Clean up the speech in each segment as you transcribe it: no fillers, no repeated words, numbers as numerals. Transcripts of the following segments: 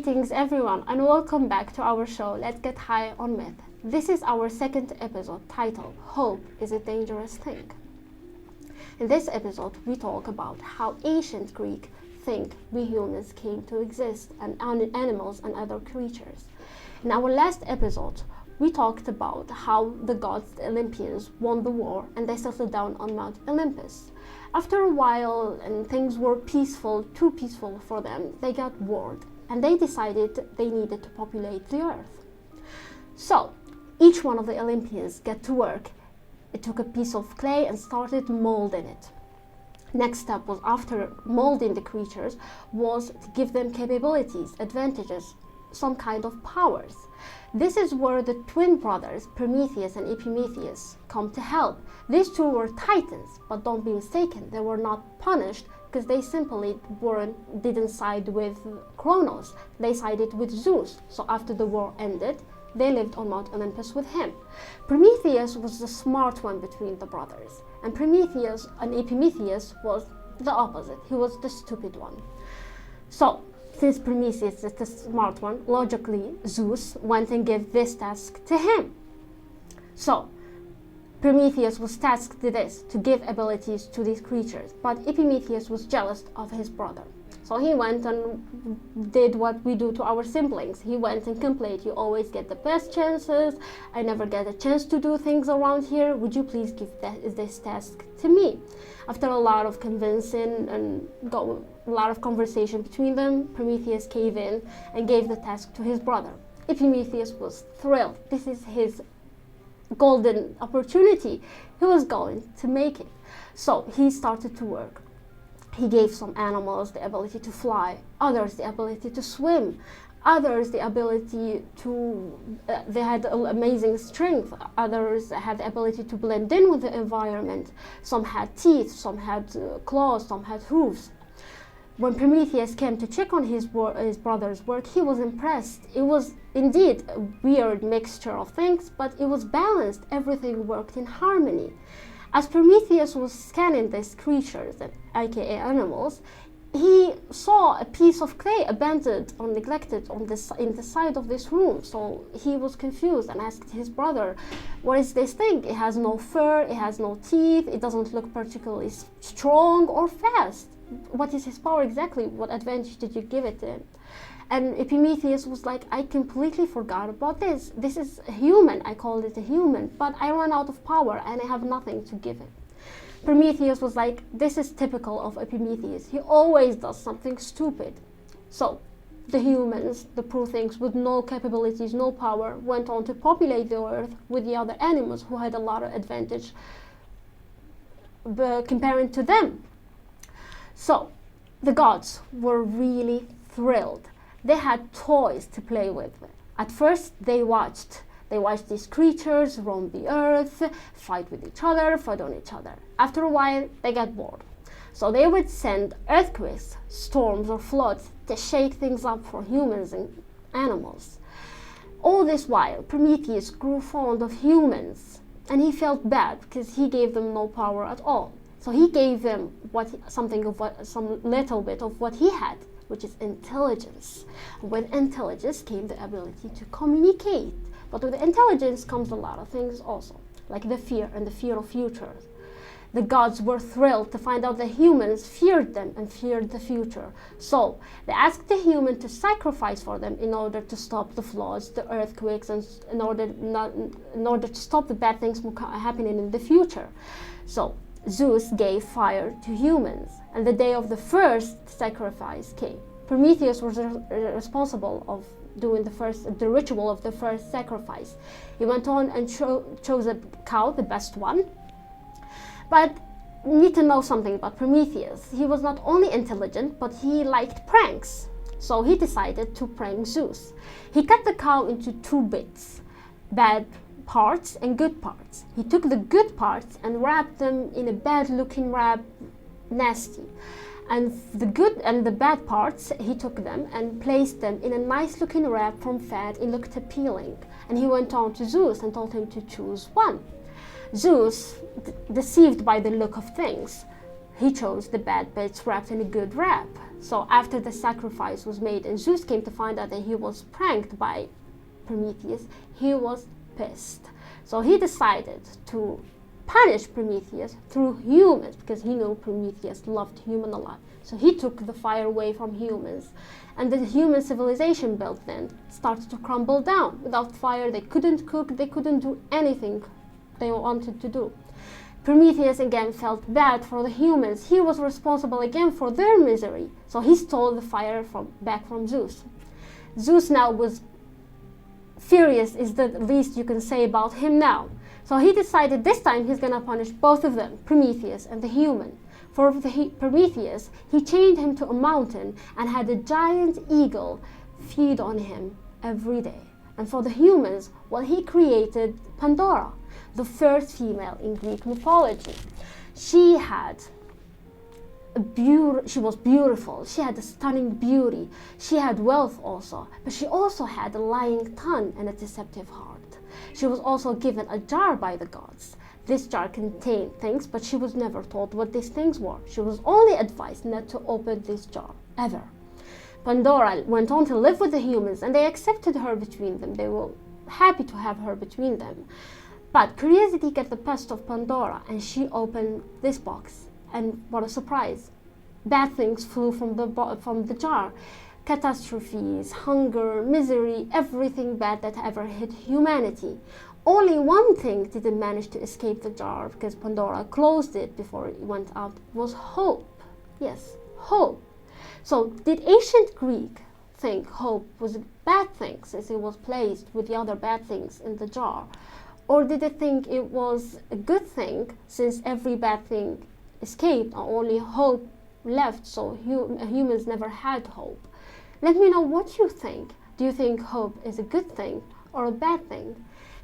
Greetings everyone and welcome back to our show Let's Get High on Myth. This is our second episode titled Hope is a Dangerous Thing. In this episode we talk about how ancient Greek think we humans came to exist and animals and other creatures. In our last episode we talked about how the gods, the Olympians, won the war and they settled down on Mount Olympus. After a while and things were too peaceful for them, they got bored and they decided they needed to populate the earth. So each one of the Olympians got to work. It took a piece of clay and started molding it. Next step was, after molding the creatures, was to give them capabilities, advantages, some kind of powers. This is where the twin brothers, Prometheus and Epimetheus, come to help. These two were titans, but don't be mistaken, they were not punished because they simply didn't side with Kronos, they sided with Zeus. So after the war ended, they lived on Mount Olympus with him. Prometheus was the smart one between the brothers, and Prometheus and Epimetheus was the opposite. He was the stupid one. So since Prometheus is the smart one, logically Zeus went and gave this task to him. So Prometheus was tasked with this, to give abilities to these creatures, but Epimetheus was jealous of his brother. So he went and did what we do to our siblings. He went and complained, you always get the best chances, I never get a chance to do things around here, would you please give this task to me? After a lot of convincing and a lot of conversation between them, Prometheus gave in and gave the task to his brother. Epimetheus was thrilled. This is his golden opportunity. He was going to make it. So he started to work. He gave some animals the ability to fly, others the ability to swim, others the ability to, they had amazing strength, others had the ability to blend in with the environment. Some had teeth, some had claws, some had hooves. When Prometheus came to check on his brother's work, he was impressed. It was indeed a weird mixture of things, but it was balanced. Everything worked in harmony. As Prometheus was scanning these creatures, aka animals, he saw a piece of clay abandoned or neglected in the side of this room. So he was confused and asked his brother, what is this thing? It has no fur, it has no teeth, it doesn't look particularly strong or fast. What is his power exactly? What advantage did you give it in? And Epimetheus was like, I completely forgot about this. This is a human, I called it a human, but I ran out of power and I have nothing to give it. Prometheus was like, this is typical of Epimetheus. He always does something stupid. So the humans, the poor things with no capabilities, no power, went on to populate the earth with the other animals who had a lot of advantage comparing to them. So the gods were really thrilled. They had toys to play with. At first they watched these creatures roam the earth, fight with each other, fight on each other. After a while they got bored. So they would send earthquakes, storms or floods to shake things up for humans and animals. All this while Prometheus grew fond of humans and he felt bad because he gave them no power at all. So he gave them some little bit of what he had, which is intelligence. With intelligence came the ability to communicate. But with intelligence comes a lot of things also, like the fear and the fear of future. The gods were thrilled to find out that humans feared them and feared the future. So they asked the human to sacrifice for them in order to stop the floods, the earthquakes, and in order to stop the bad things from happening in the future. So Zeus gave fire to humans, and the day of the first sacrifice came. Prometheus was responsible of doing the ritual of the first sacrifice. He went on and chose a cow, the best one. But you need to know something about Prometheus. He was not only intelligent, but he liked pranks. So he decided to prank Zeus. He cut the cow into 2 bits, bad parts and good parts. He took the good parts and wrapped them in a bad-looking wrap, nasty. And the good and the bad parts, he took them and placed them in a nice-looking wrap from fat. It looked appealing. And he went on to Zeus and told him to choose one. Zeus, deceived by the look of things, he chose the bad bits wrapped in a good wrap. So after the sacrifice was made and Zeus came to find out that he was pranked by Prometheus, he was pissed. So he decided to punish Prometheus through humans, because he knew Prometheus loved humans a lot. So he took the fire away from humans, and the human civilization built then started to crumble down. Without fire, they couldn't cook, they couldn't do anything they wanted to do. Prometheus again felt bad for the humans. He was responsible again for their misery. So he stole the fire back from Zeus. Zeus now was furious, is the least you can say about him now. So he decided this time he's going to punish both of them, Prometheus and the human. For Prometheus, he chained him to a mountain and had a giant eagle feed on him every day. And for the humans, well, he created Pandora, the first female in Greek mythology. She was beautiful. She had a stunning beauty. She had wealth also, but she also had a lying tongue and a deceptive heart. She was also given a jar by the gods. This jar contained things, but she was never told what these things were. She was only advised not to open this jar, ever. Pandora went on to live with the humans, and they accepted her between them. They were happy to have her between them. But curiosity got the best of Pandora, and she opened this box. And what a surprise. Bad things flew from the jar. Catastrophes, hunger, misery, everything bad that ever hit humanity. Only one thing didn't manage to escape the jar, because Pandora closed it before it went out, was hope. Yes, hope. So did ancient Greek think hope was a bad thing since it was placed with the other bad things in the jar? Or did they think it was a good thing since every bad thing escaped and only hope left, so humans never had hope? Let me know what you think. Do you think hope is a good thing or a bad thing?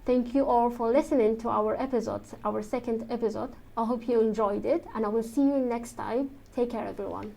Thank you all for listening to our episodes, our second episode. I hope you enjoyed it, and I will see you next time. Take care, everyone.